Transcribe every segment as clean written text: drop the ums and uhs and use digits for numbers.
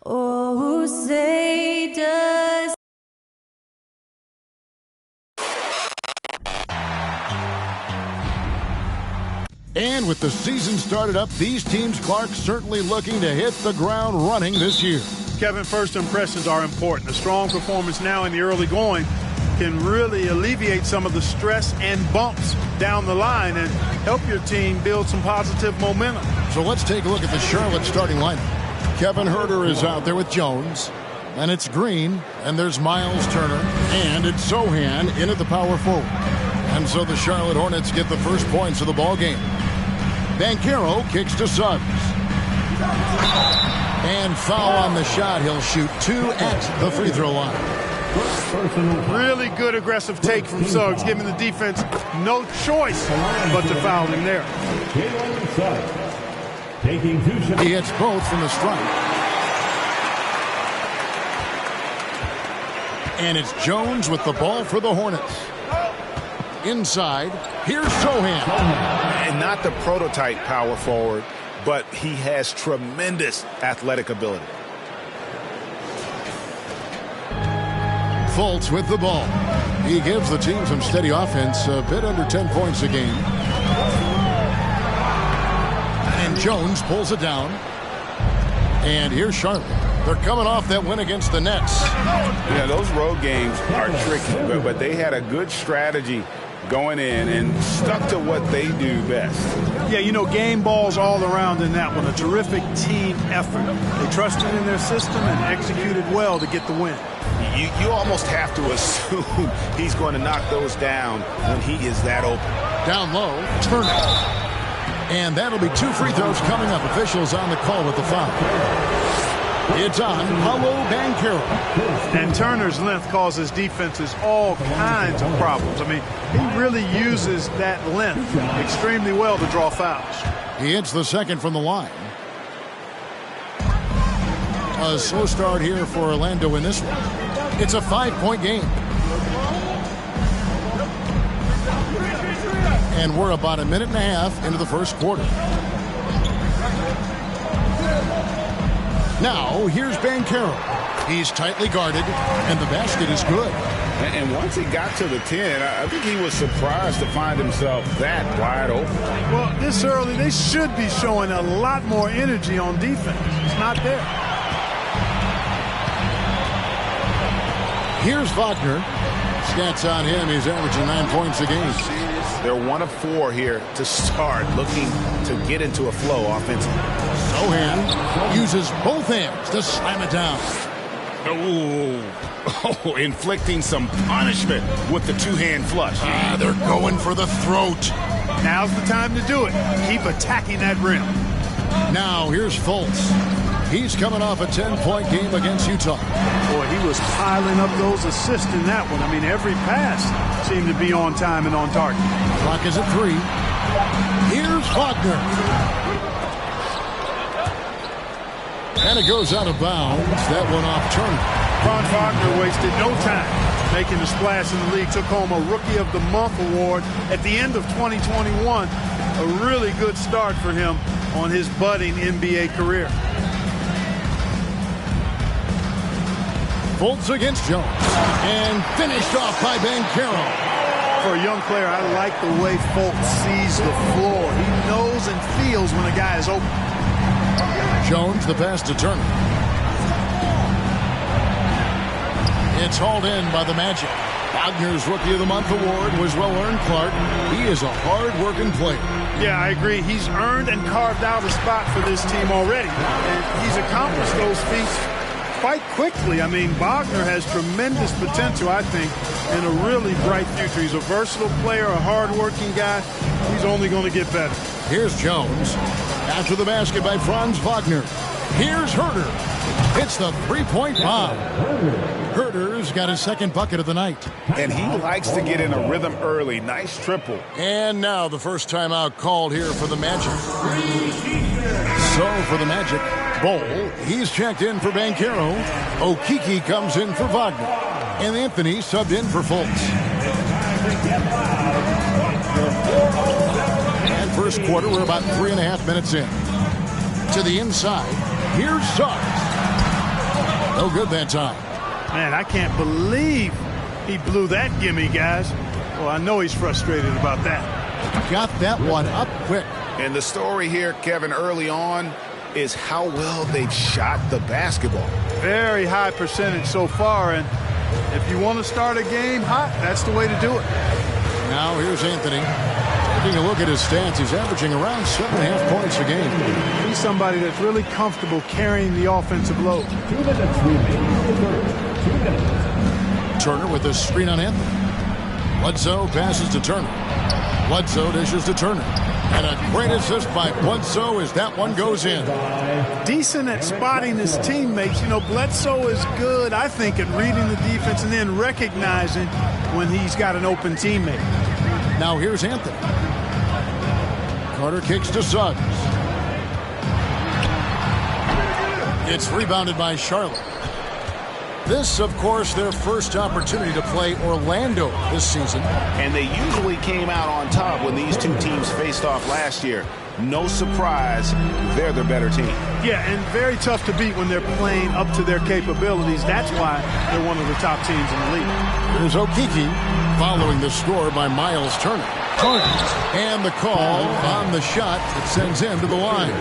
Oh, say does. And with the season started up, these teams, Clark, certainly looking to hit the ground running this year. Kevin, first impressions are important. A strong performance now in the early going can really alleviate some of the stress and bumps down the line and help your team build some positive momentum. So let's take a look at the Charlotte starting lineup. Kevin Huerter is out there with Jones. And it's Green. And there's Miles Turner. And it's Sochan in at the power forward. And so the Charlotte Hornets get the first points of the ball game. Banchero kicks to Suggs. And foul on the shot. He'll shoot 2 at the free throw line. Really good aggressive take from Suggs, giving the defense no choice but to foul him there. He hits both from the strike. And it's Jones with the ball for the Hornets. Inside, here's Sochan. And not the prototype power forward, but he has tremendous athletic ability. Fultz with the ball. He gives the team some steady offense, a bit under 10 points a game. And Jones pulls it down. And here's Charlotte. They're coming off that win against the Nets. Yeah, those road games are tricky, but they had a good strategy going in and stuck to what they do best. Yeah, you know, game balls all around in that one. A terrific team effort. They trusted in their system and executed well to get the win. You almost have to assume he's going to knock those down when he is that open. Down low, Turner. And that'll be 2 free throws coming up. Officials on the call with the foul. It's on Paolo Banchero. And Turner's length causes defenses all kinds of problems. I mean, he really uses that length extremely well to draw fouls. He hits the second from the line. A slow start here for Orlando in this one. It's a 5-point game. And we're about a minute and a half into the first quarter. Now, here's Banchero. He's tightly guarded, and the basket is good. And once he got to the 10, I think he was surprised to find himself that wide open. Well, this early, they should be showing a lot more energy on defense. It's not there. Here's Wagner. Stats on him, he's averaging 9 points a game. They're 1 of 4 here to start, looking to get into a flow offensively. Sochan uses both hands to slam it down. Oh, inflicting some punishment with the 2-hand flush. They're going for the throat. Now's the time to do it. Keep attacking that rim. Now, here's Fultz. He's coming off a 10-point game against Utah. Boy, he was piling up those assists in that one. I mean, every pass seemed to be on time and on target. Clock is at 3. Here's Wagner. And it goes out of bounds. That one off Turner. Franz Wagner wasted no time making a splash in the league. Took home a Rookie of the Month award at the end of 2021. A really good start for him on his budding NBA career. Fultz against Jones. And finished off by Banchero. For a young player, I like the way Fultz sees the floor. He knows and feels when a guy is open. Jones, the pass to Turner. It's hauled in by the Magic. Wagner's Rookie of the Month award was well-earned, Clark. He is a hard-working player. Yeah, I agree. He's earned and carved out a spot for this team already. And he's accomplished those feats quite quickly. I mean, Wagner has tremendous potential, I think, and a really bright future. He's a versatile player, a hard-working guy. He's only going to get better. Here's Jones. After the basket by Franz Wagner. Here's Huerter. It's the 3-point bomb. Huerter's got his second bucket of the night. And he likes to get in a rhythm early. Nice triple. And now the first timeout called here for the Magic. So for the Magic, Bol, he's checked in for Banchero. Okeke comes in for Wagner. And Anthony subbed in for Fultz. And first quarter, we're about 3.5 minutes in. To the inside, here's Suggs. No good that time. Man, I can't believe he blew that gimme, guys. Well, I know he's frustrated about that. Got that one up quick. And the story here, Kevin, early on is how well they've shot the basketball. Very high percentage so far, and if you want to start a game hot, that's the way to do it. Now here's Anthony. Taking a look at his stats, he's averaging around 7.5 points a game. He's somebody that's really comfortable carrying the offensive load. 2 minutes remaining in the third. 2 minutes. Turner with a screen on Anthony. Bledsoe passes to Turner. Bledsoe dishes to Turner. And a great assist by Bledsoe as that one goes in. Decent at spotting his teammates. You know, Bledsoe is good, I think, at reading the defense and then recognizing when he's got an open teammate. Now here's Anthony. Carter kicks to Suggs. It's rebounded by Charlotte. This, of course, their first opportunity to play Orlando this season. And they usually came out on top when these two teams faced off last year. No surprise, they're the better team. Yeah, and very tough to beat when they're playing up to their capabilities. That's why they're one of the top teams in the league. Here's Okeke following the score by Miles Turner. And the call on the shot that sends him to the line.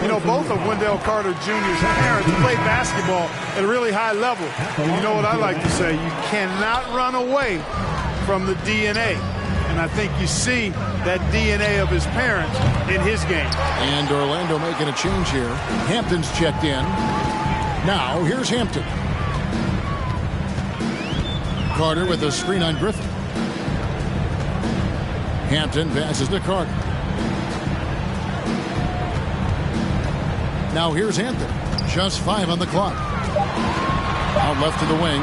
You know, both of Wendell Carter Jr.'s parents played basketball at a really high level. And you know what I like to say? You cannot run away from the DNA. And I think you see that DNA of his parents in his game. And Orlando making a change here. Hampton's checked in. Now, here's Hampton. Carter with a screen on Griffin. Hampton passes to Carter. Now here's Anthony. Just 5 on the clock. Out left to the wing.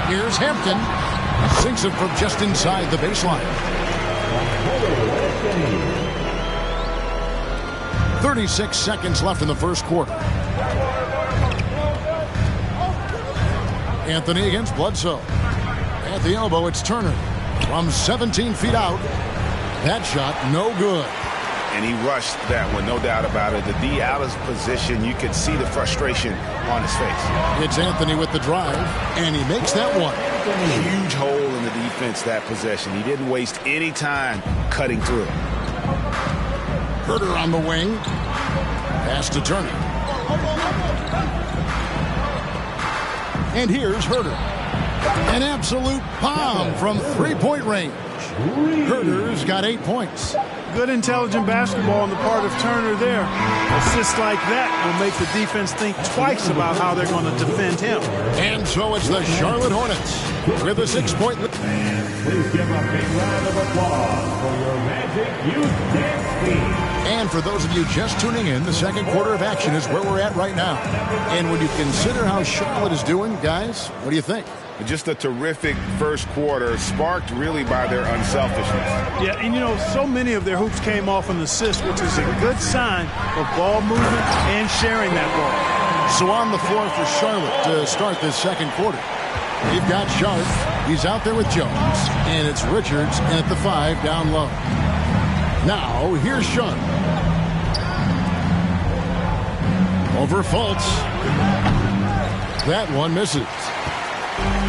Here's Hampton. Sinks it from just inside the baseline. 36 seconds left in the first quarter. Anthony against Bledsoe. At the elbow, it's Turner. From 17 feet out. That shot, no good. And he rushed that one, no doubt about it. The D out of position, you could see the frustration on his face. It's Anthony with the drive, and he makes that one. Huge hole in the defense that possession. He didn't waste any time cutting through. Herter on the wing. Pass to Turner. And here's Herter. An absolute bomb from three-point range. Herter's got 8 points. Good intelligent basketball on the part of Turner there. Assists like that will make the defense think twice about how they're going to defend him. And so it's the Charlotte Hornets with a 6-point lead. Please give a big round of applause for your Magic Youth Dance Team. And for those of you just tuning in, the second quarter of action is where we're at right now. And when you consider how Charlotte is doing, guys, what do you think? Just a terrific first quarter, sparked really by their unselfishness. Yeah, and you know, so many of their hoops came off an assist, which is a good sign of ball movement and sharing that ball. So on the floor for Charlotte to start this second quarter. They've got Sharp. He's out there with Jones. And it's Richards at the 5 down low. Now, here's Sean. Over Fultz. That one misses.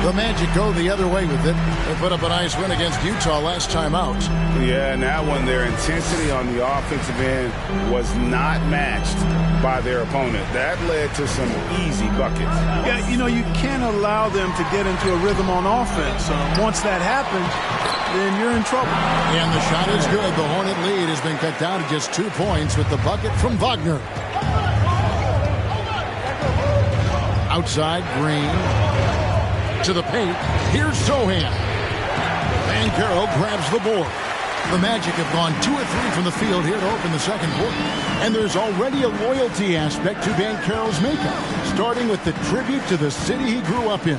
The Magic go the other way with it. They put up a nice win against Utah last time out. Yeah, and that one, their intensity on the offensive end was not matched by their opponent. That led to some easy buckets. Yeah, you know, you can't allow them to get into a rhythm on offense. Once that happens, then you're in trouble. And the shot is good. The Hornet lead has been cut down to just 2 points with the bucket from Wagner. Outside, Green. To the paint. Here's Sohan. Banchero grabs the board. The Magic have gone 2 of 3 from the field here to open the second quarter. And there's already a loyalty aspect to Banchero's makeup, starting with the tribute to the city he grew up in.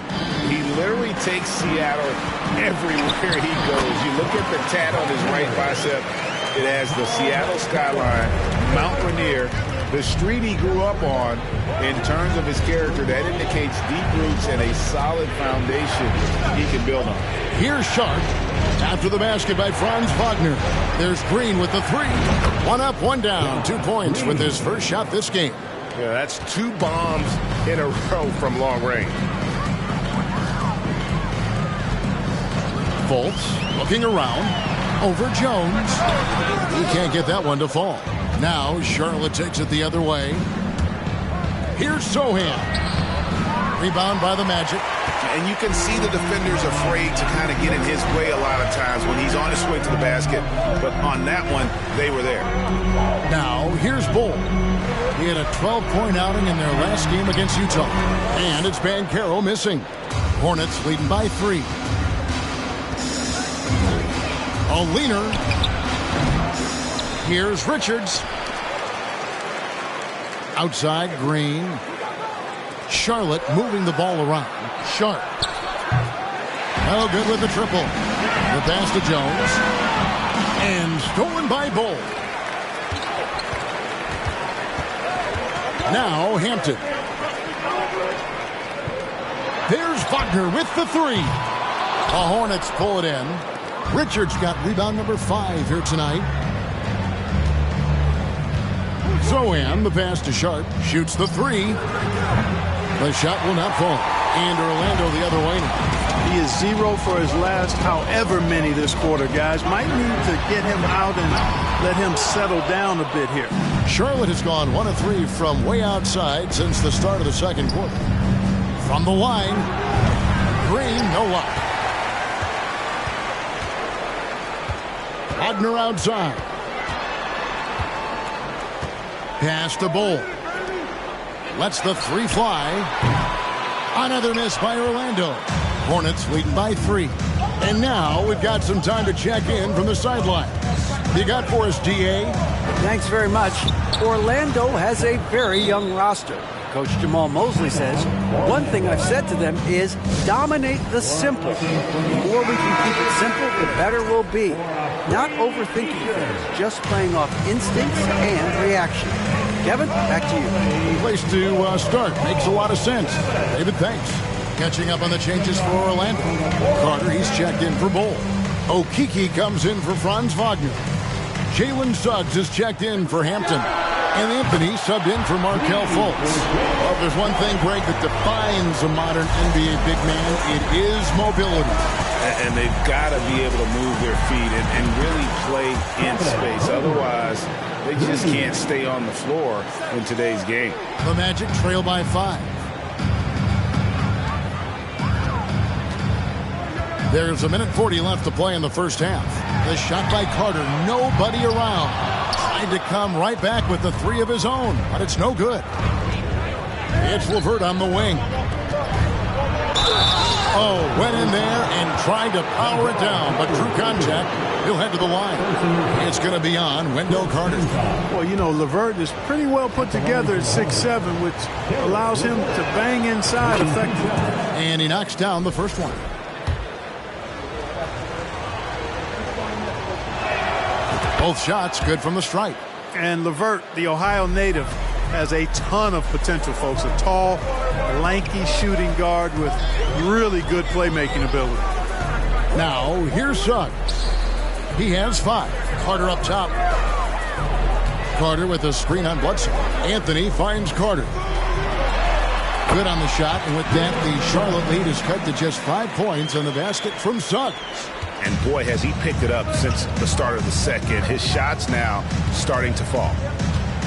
He literally takes Seattle everywhere he goes. You look at the tat on his right bicep. It has the Seattle skyline, Mount Rainier, the street he grew up on. In terms of his character, that indicates deep roots and a solid foundation he can build on. Here's Sharp. After the basket by Franz Wagner. There's Green with the 3. 1 up, 1 down. 2 points with his first shot this game. Yeah, that's 2 bombs in a row from long range. Fultz looking around. Over Jones. He can't get that one to fall. Now Charlotte takes it the other way. Here's Sohan. Rebound by the Magic. And you can see the defenders afraid to kind of get in his way a lot of times when he's on his way to the basket. But on that one, they were there. Now here's Bull. He had a 12-point outing in their last game against Utah. And it's Banchero missing. Hornets leading by 3. A leaner. Here's Richards. Outside, Green. Charlotte moving the ball around. Sharp. No good with the triple. The pass to Jones. And stolen by Bull. Now Hampton. There's Wagner with the 3. The Hornets pull it in. Richards got rebound number 5 here tonight. Sohan, the pass to Sharp, shoots the 3. The shot will not fall. And Orlando the other way now. He is 0 for his last however many this quarter, guys. Might need to get him out and let him settle down a bit here. Charlotte has gone 1 of 3 from way outside since the start of the second quarter. From the line, Green, no luck. Wagner outside. Pass to Bull. Lets the 3 fly. Another miss by Orlando. Hornets leading by 3. And now we've got some time to check in from the sideline. You got for us, DA? Thanks very much. Orlando has a very young roster. Coach Jamal Mosley says, one thing I've said to them is dominate the simple. The more we can keep it simple, the better we'll be. Not overthinking things, just playing off instincts and reaction. Kevin, back to you. Place to start. Makes a lot of sense. David, thanks. Catching up on the changes for Orlando. Carter, he's checked in for Bull. Okeke comes in for Franz Wagner. Jalen Suggs is checked in for Hampton. And Anthony subbed in for Markelle Fultz. Well, if there's one thing, Greg, that defines a modern NBA big man, it is mobility. And they've got to be able to move their feet and really play in space. Otherwise, they just can't stay on the floor in today's game. The Magic trail by 5. There's a minute 40 left to play in the first half. The shot by Carter, nobody around. Tried to come right back with the 3 of his own, but it's no good. It's LeVert on the wing. Oh, went in there and tried to power it down, but drew contact. He'll head to the line. It's going to be on Wendell Carter. Well, you know, LeVert is pretty well put together at 6'7", which allows him to bang inside effectively. And he knocks down the first one. Both shots good from the stripe. And LeVert, the Ohio native, has a ton of potential, folks. A tall, lanky shooting guard with really good playmaking ability. Now, here's Suggs. He has 5. Carter up top. Carter with a screen on Bledsoe. Anthony finds Carter. Good on the shot, and with that, the Charlotte lead is cut to just 5 points on the basket from Suggs. And boy, has he picked it up since the start of the second. His shots now starting to fall.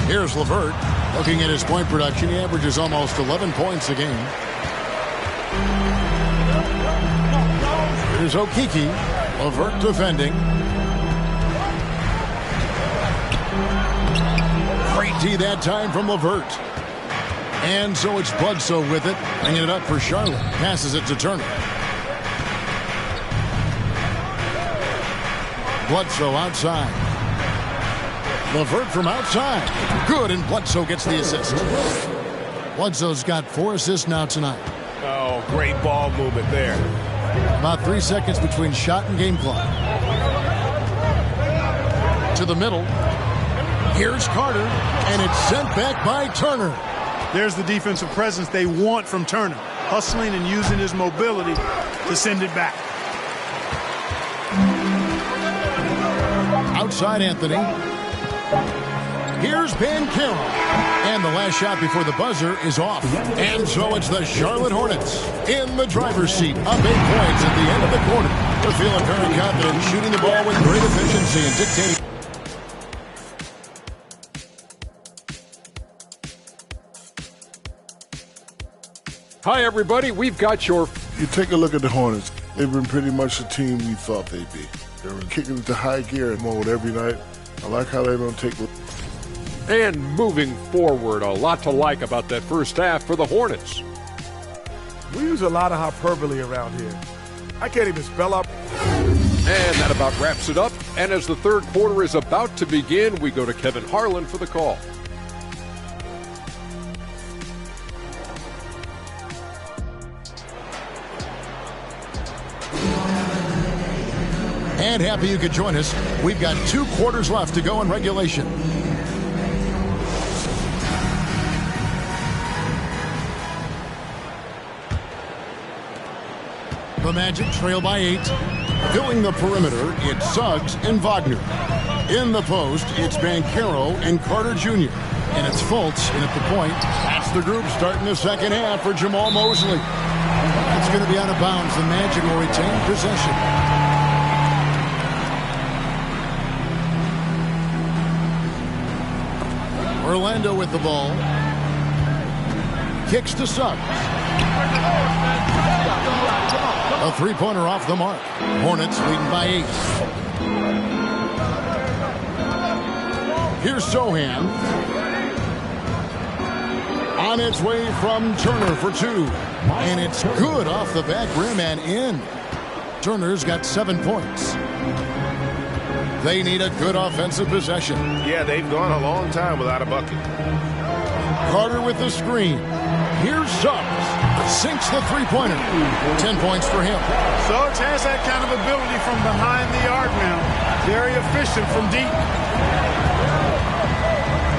Here's LeVert. Looking at his point production, he averages almost 11 points a game. Here's Okeke. LeVert defending. Great D that time from LeVert. And so it's Bledsoe with it, bringing it up for Charlotte. Passes it to Turner. Bledsoe outside. LeVert from outside. Good, and Bledsoe gets the assist. Bledsoe's got 4 assists now tonight. Oh, great ball movement there. About 3 seconds between shot and game clock. To the middle. Here's Carter, and it's sent back by Turner. There's the defensive presence they want from Turner. Hustling and using his mobility to send it back. Outside Anthony. Here's Banchero. And the last shot before the buzzer is off. And so it's the Charlotte Hornets in the driver's seat, up 8 points at the end of the quarter. They're feeling very confident, shooting the ball with great efficiency and dictating. Hi, everybody. We've got your... You take a look at the Hornets. They've been pretty much the team we thought they'd be. They were kicking into high gear mode every night. I like how they don't take... And moving forward, a lot to like about that first half for the Hornets. We use a lot of hyperbole around here. I can't even spell out. And that about wraps it up. And as the third quarter is about to begin, we go to Kevin Harlan for the call. And happy you could join us. We've got 2 quarters left to go in regulation. The Magic trail by 8. Filling the perimeter, it's Suggs and Wagner. In the post, it's Banchero and Carter Jr. And it's Fultz in at the point. That's the group starting the second half for Jamal Mosley. That's going to be out of bounds. The Magic will retain possession. Orlando with the ball. Kicks to Suggs. A 3-pointer off the mark. Hornets leading by 8. Here's Sohan. On its way from Turner for 2. And it's good off the back rim and in. Turner's got 7 points. They need a good offensive possession. Yeah, they've gone a long time without a bucket. Carter with the screen. Here's Suggs. Sinks the 3-pointer. 10 points for him. Suggs has that kind of ability from behind the arc now. Very efficient from deep.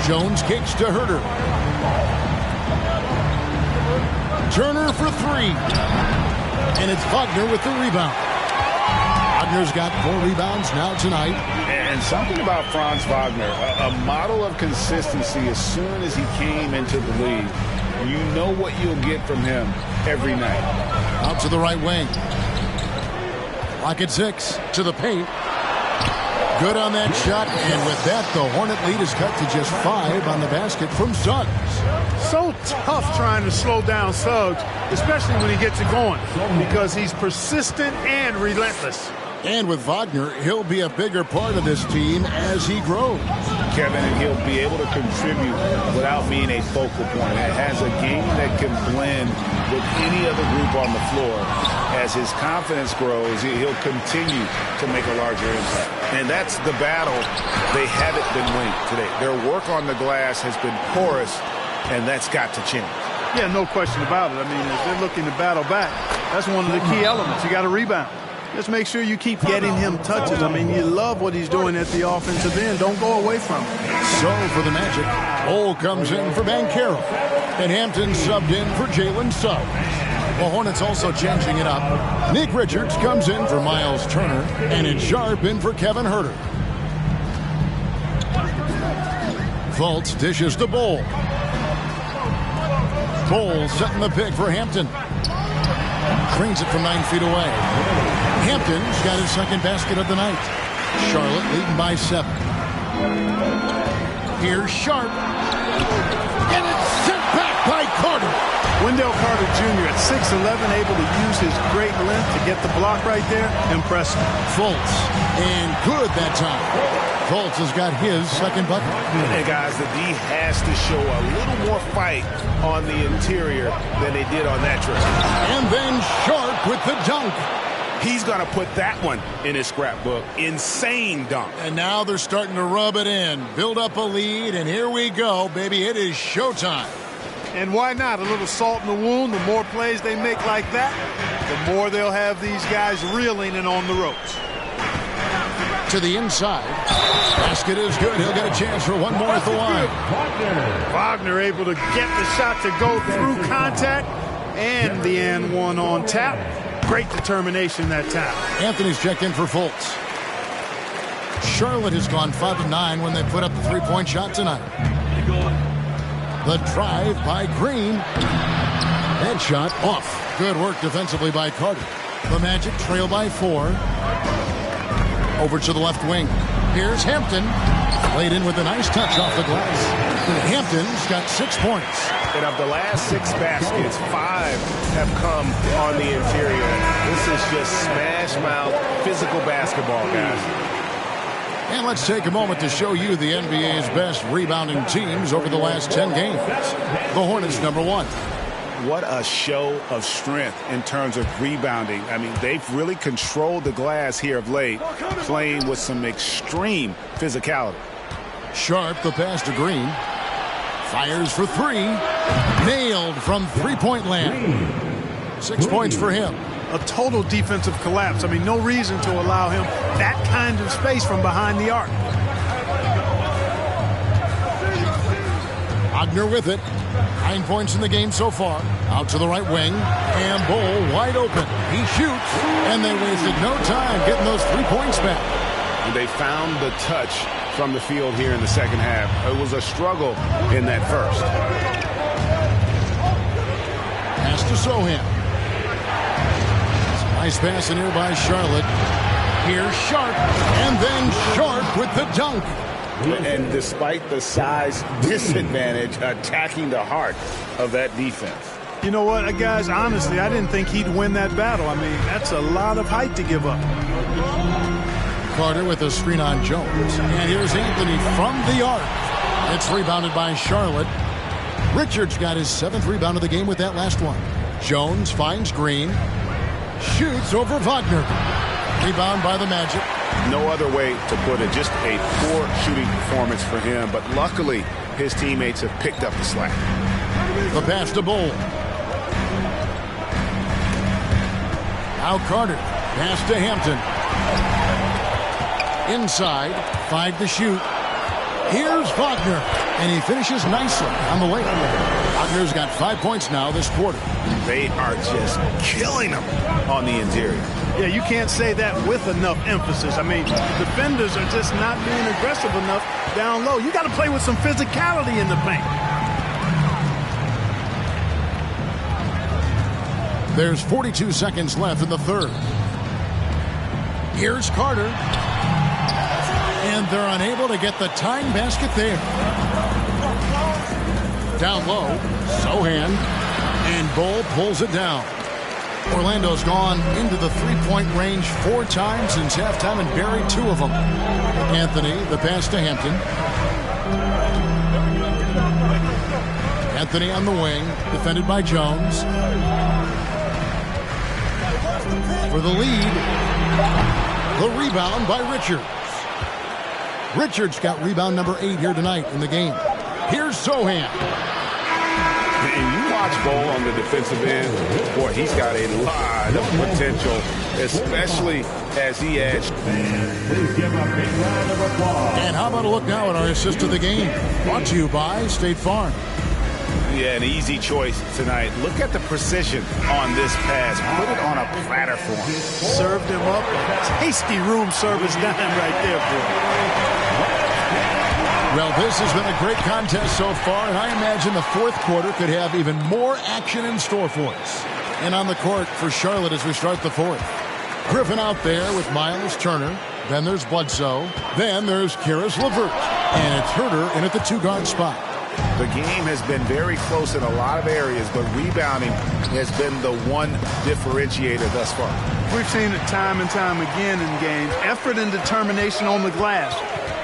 Jones kicks to Herter. Turner for 3. And it's Wagner with the rebound. Wagner's got 4 rebounds now tonight. And something about Franz Wagner, a model of consistency. As soon as he came into the league, you know what you'll get from him every night. Out to the right wing. Clock at 6. To the paint. Good on that shot. And with that, the Hornet lead is cut to just 5 on the basket from Suggs. So tough trying to slow down Suggs, especially when he gets it going, because he's persistent and relentless. And with Wagner, he'll be a bigger part of this team as he grows. Kevin, and he'll be able to contribute without being a focal point. It has a game that can blend with any other group on the floor. As his confidence grows, he'll continue to make a larger impact. And that's the battle they haven't been winning today. Their work on the glass has been porous, and that's got to change. Yeah, no question about it. I mean, if they're looking to battle back, that's one of the key elements. You got to rebound. Just make sure you keep getting him touches. I mean, you love what he's doing at the offensive end. Don't go away from it. So for the Magic, Ole comes in for Banchero. And Hampton subbed in for Jalen Suggs. The Hornets also changing it up. Nick Richards comes in for Miles Turner. And it's Sharp in for Kevin Herter. Fultz dishes to Bol. Bol setting the pick for Hampton. Trains it from 9 feet away. Hampton's got his second basket of the night. Charlotte leading by 7. Here's Sharp. And it's sent back by Carter. Wendell Carter Jr. at 6'11", able to use his great length to get the block right there. Impressive. Fultz. And good that time. Fultz has got his second bucket. And guys, the D has to show a little more fight on the interior than they did on that trip. And then Sharp with the dunk. He's going to put that one in his scrapbook. Insane dunk. And now they're starting to rub it in. Build up a lead, and here we go, baby. It is showtime. And why not? A little salt in the wound. The more plays they make like that, the more they'll have these guys reeling and on the ropes. To the inside. Basket is good. He'll get a chance for one more at the line. Wagner able to get the shot to go through contact and the and one on tap. Great determination that time. Anthony's checked in for Fultz. Charlotte has gone 5 of 9 when they put up the 3-point shot tonight. The drive by Green. That shot off. Good work defensively by Carter. The Magic trail by 4. Over to the left wing. Here's Hampton. Laid in with a nice touch off the glass. Hampton's got 6 points. And of the last 6 baskets, 5 have come on the interior. This is just smash mouth physical basketball, guys. And let's take a moment to show you the NBA's best rebounding teams over the last 10 games. The Hornets, number 1. What a show of strength in terms of rebounding. I mean, they've really controlled the glass here of late, playing with some extreme physicality. Sharp, the pass to Green. Fires for 3. Nailed from three-point land. 6 points for him. A total defensive collapse. I mean, no reason to allow him that kind of space from behind the arc. Wagner with it. 9 points in the game so far. Out to the right wing. And Bull wide open. He shoots. And they wasted no time getting those 3 points back. And they found the touch from the field here in the second half. It was a struggle in that first. Pass to Sohan. Nice pass in here by Charlotte. Here's Sharp. And then Sharp with the dunk. And despite the size disadvantage, attacking the heart of that defense. You know what, guys, honestly, I didn't think he'd win that battle. I mean, that's a lot of height to give up. Carter with a screen on Jones. And here's Anthony from the arc. It's rebounded by Charlotte. Richards got his 7th rebound of the game with that last one. Jones finds Green. Shoots over Wagner. Rebound by the Magic. No other way to put it. Just a poor shooting performance for him. But luckily, his teammates have picked up the slack. The pass to Bull. Now Carter. Pass to Hampton. Inside. 5 to shoot. Here's Wagner. And he finishes nicely on the way. Wagner's got 5 points now this quarter. They are just killing them on the interior. Yeah, you can't say that with enough emphasis. I mean, defenders are just not being aggressive enough down low. You got to play with some physicality in the paint. There's 42 seconds left in the third. Here's Carter. And they're unable to get the tying basket there. Down low, Sohan. And Bull pulls it down. Orlando's gone into the three-point range 4 times since halftime and buried 2 of them. Anthony, the pass to Hampton. Anthony on the wing, defended by Jones. For the lead, the rebound by Richards. Richards got rebound number 8 here tonight in the game. Here's Sohan. And you watch Bull on the defensive end, boy, he's got a lot of potential, especially as he adds. Please give a big round of applause. And how about a look now at our assist of the game? Brought to you by State Farm. Yeah, an easy choice tonight. Look at the precision on this pass. Put it on a platter for him. Served him up a tasty room service dime right there, boy. Well, this has been a great contest so far, and I imagine the fourth quarter could have even more action in store for us. And on the court for Charlotte as we start the fourth. Griffin out there with Miles Turner. Then there's Bledsoe. Then there's Karis LeVert. And it's Herter in at the 2-guard spot. The game has been very close in a lot of areas, but rebounding has been the one differentiator thus far. We've seen it time and time again in games. Effort and determination on the glass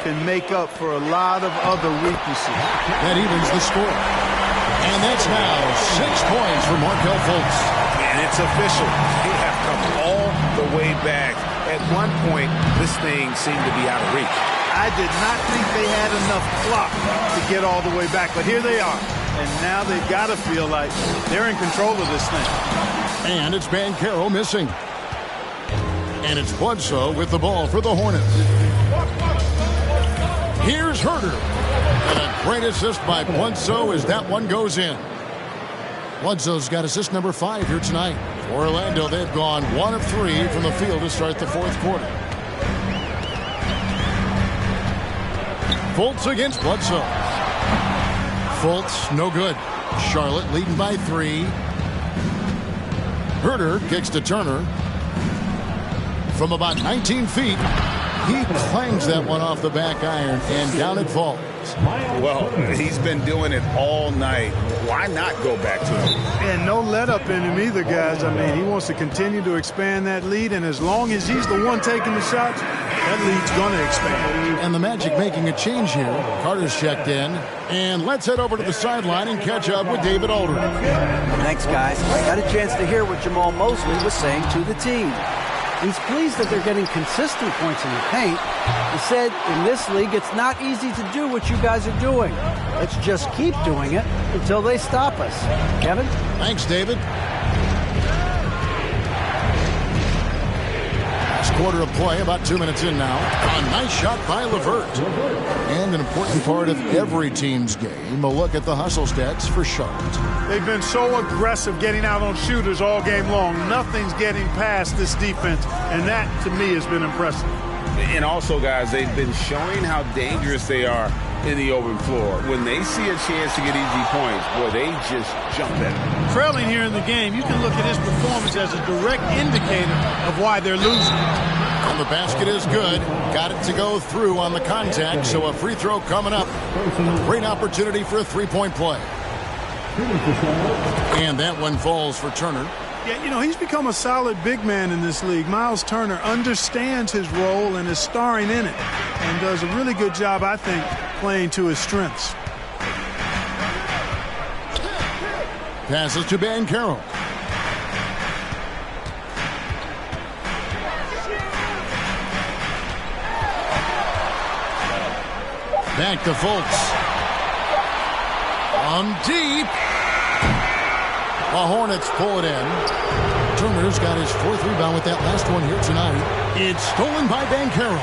can make up for a lot of other weaknesses. That evens the score. And that's now 6 points for Markelle Fultz. And it's official. They have come all the way back. At one point, this thing seemed to be out of reach. I did not think they had enough clock to get all the way back, but here they are. And now they've got to feel like they're in control of this thing. And it's Banchero missing. And it's Bledsoe with the ball for the Hornets. Here's Herter. And a great assist by Bledsoe as that one goes in. Bledsoe's got assist number 5 here tonight. For Orlando, they've gone 1 of 3 from the field to start the fourth quarter. Fultz against Bledsoe. Fultz, no good. Charlotte leading by 3. Herder kicks to Turner. From about 19 feet, he clangs that one off the back iron, and down it falls. Well, he's been doing it all night. Why not go back to him? And no let up in him either, guys. I mean, he wants to continue to expand that lead, and as long as he's the one taking the shots, that lead's going to expand. And the Magic making a change here. Carter's checked in. And let's head over to the sideline and catch up with David Aldridge. Thanks, guys. I got a chance to hear what Jamal Mosley was saying to the team. He's pleased that they're getting consistent points in the paint. He said, in this league, it's not easy to do what you guys are doing. Let's just keep doing it until they stop us. Kevin? Thanks, David. Last quarter of play, about 2 minutes in now. A nice shot by LeVert. And an important part of every team's game, a look at the hustle stats for Charlotte. They've been so aggressive getting out on shooters all game long. Nothing's getting past this defense, and that, to me, has been impressive. And also, guys, they've been showing how dangerous they are in the open floor. When they see a chance to get easy points, boy, they just jump at it. Trailing here in the game, you can look at his performance as a direct indicator of why they're losing. And the basket is good. Got it to go through on the contact, so a free throw coming up. Great opportunity for a three-point play. And that one falls for Turner. Yeah, you know, he's become a solid big man in this league. Miles Turner understands his role and is starring in it and does a really good job, I think, playing to his strengths. Passes to Banchero. Back to Fultz. On deep. The Hornets pull it in. Turner's got his 4th rebound with that last one here tonight. It's stolen by Banchero.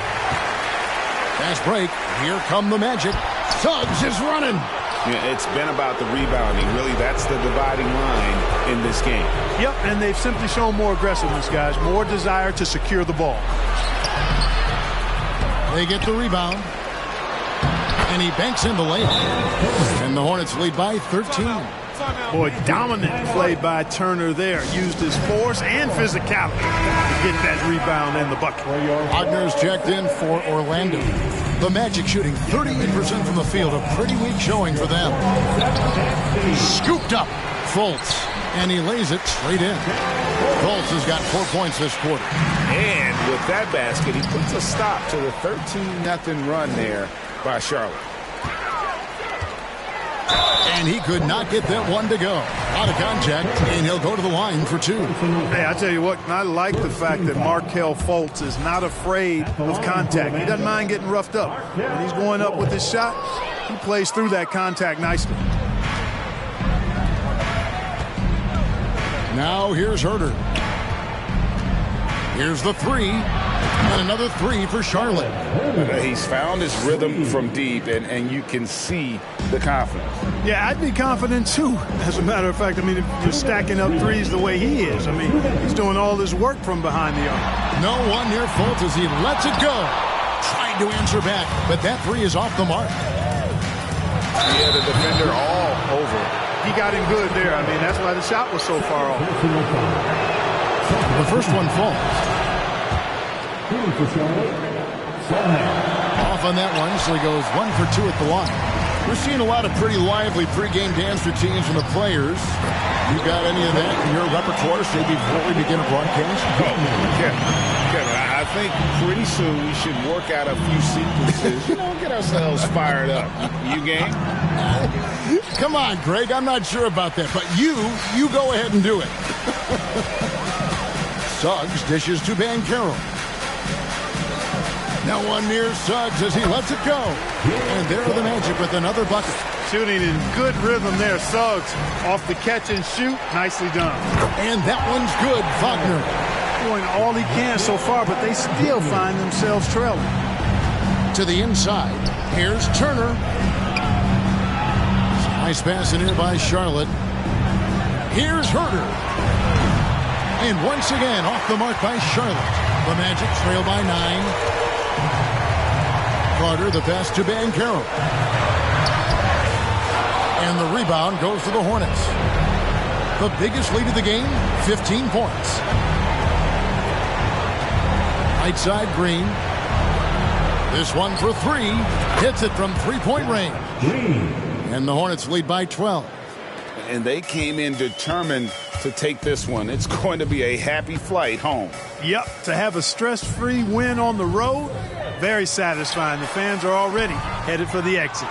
Fast break. Here come the Magic. Suggs is running. Yeah, it's been about the rebounding. Really, that's the dividing line in this game. Yep, and they've simply shown more aggressiveness, guys. More desire to secure the ball. They get the rebound. And he banks in the layup. And the Hornets lead by 13. Boy, dominant play by Turner there. Used his force and physicality to get that rebound and the bucket. Wagner's checked in for Orlando. The Magic shooting 38% from the field. A pretty weak showing for them. Scooped up. Fultz. And he lays it straight in. Fultz has got 4 points this quarter. And with that basket, he puts a stop to the 13-0 run there by Charlotte. And he could not get that one to go. Out of contact, and he'll go to the line for 2. Hey, I tell you what, I like the fact that Markelle Fultz is not afraid of contact. He doesn't mind getting roughed up. When he's going up with his shot, he plays through that contact nicely. Now here's Herder. Here's the 3. And another 3 for Charlotte. He's found his rhythm from deep, and you can see the confidence. Yeah, I'd be confident too. As a matter of fact, I mean, if you're stacking up threes the way he is, I mean, he's doing all this work from behind the arc. No one near Fultz as he lets it go. Trying to answer back, but that 3 is off the mark. He had a defender all over. He got him good there. I mean, that's why the shot was so far off. The first one falls. Off on that one, so he goes 1 for 2 at the line. We're seeing a lot of pretty lively pregame dance routines from the players. You got any of that in your repertoire, say, before we begin a broadcast? Kevin, I think pretty soon we should work out a few sequences. Get ourselves fired up. You game? Come on, Greg. I'm not sure about that, but you go ahead and do it. Suggs dishes to Banchero. Now one near Suggs as he lets it go. And there are the Magic with another bucket. Shooting in good rhythm there. Suggs off the catch and shoot. Nicely done. And that one's good. Wagner doing all he can so far, but they still find themselves trailing. To the inside. Here's Turner. Nice pass in here by Charlotte. Here's Herder. And once again, off the mark by Charlotte. The Magic trail by 9. Carter, the pass to Banchero. And the rebound goes to the Hornets. The biggest lead of the game, 15 points. Right side, Green. This one for three. Hits it from three-point range. And the Hornets lead by 12. And they came in determined to take this one. It's going to be a happy flight home. Yep, to have a stress-free win on the road, very satisfying. The fans are already headed for the exit.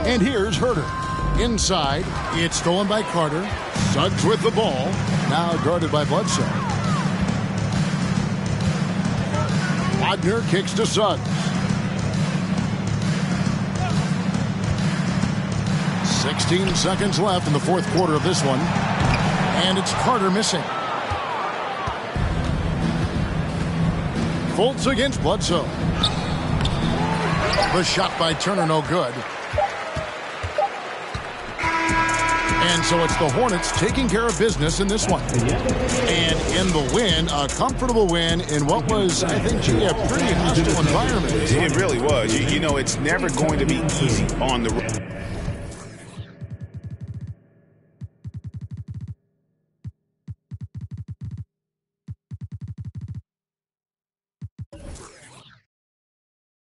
And here's Herter. Inside, it's stolen by Carter. Suggs with the ball. Now guarded by Bledsoe. Wagner kicks to Suggs. 16 seconds left in the fourth quarter of this one. And it's Carter missing. Fultz against Bledsoe. The shot by Turner, no good. And so it's the Hornets taking care of business in this one. And in the win, a comfortable win in what was, I think, a pretty hostile environment. It really was. You know, it's never going to be easy on the road.